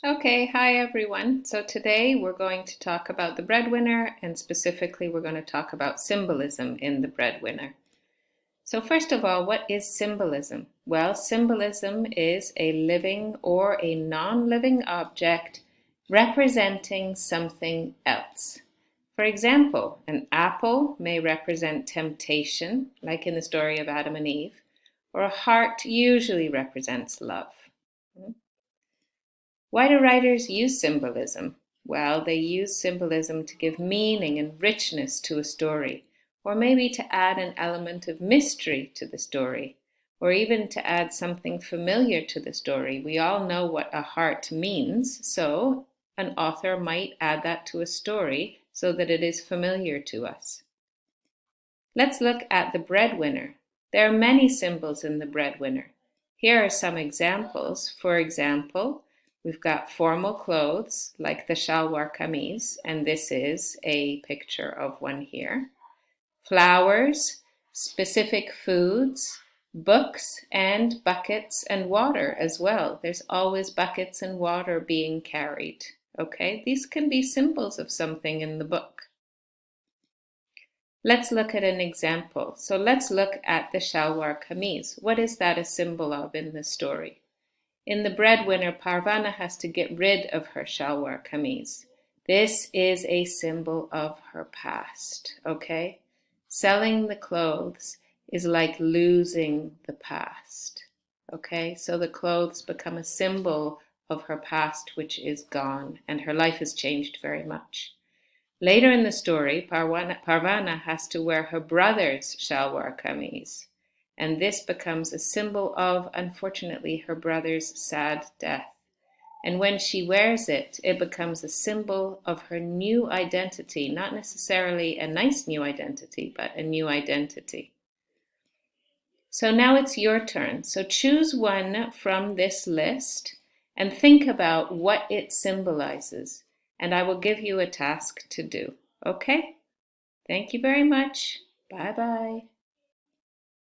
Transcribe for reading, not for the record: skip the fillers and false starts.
Okay, hi everyone. So today we're going to talk about the breadwinner, and specifically we're going to talk about symbolism in the breadwinner. So first of all, what is symbolism? Well, symbolism is a living or a non-living object representing something else. For example, an apple may represent temptation, like in the story of Adam and Eve, or a heart usually represents love. Why do writers use symbolism? Well, they use symbolism to give meaning and richness to a story, or maybe to add an element of mystery to the story, or even to add something familiar to the story. We all know what a heart means, so an author might add that to a story so that it is familiar to us. Let's look at the breadwinner. There are many symbols in the breadwinner. Here are some examples. For example, we've got formal clothes like the shalwar kameez, and this is a picture of one here. Flowers, specific foods, books, and buckets and water as well. There's always buckets and water being carried. Okay, these can be symbols of something in the book. Let's look at an example. So let's look at the shalwar kameez. What is that a symbol of in the story? In the breadwinner, Parvana has to get rid of her shalwar kameez. This is a symbol of her past, okay? Selling the clothes is like losing the past, okay? So the clothes become a symbol of her past, which is gone, and her life has changed very much. Later in the story, Parvana has to wear her brother's shalwar kameez, and this becomes a symbol of, unfortunately, her brother's sad death. And when she wears it, it becomes a symbol of her new identity, not necessarily a nice new identity, but a new identity. So now it's your turn. So choose one from this list and think about what it symbolizes. And I will give you a task to do. Okay? Thank you very much. Bye-bye.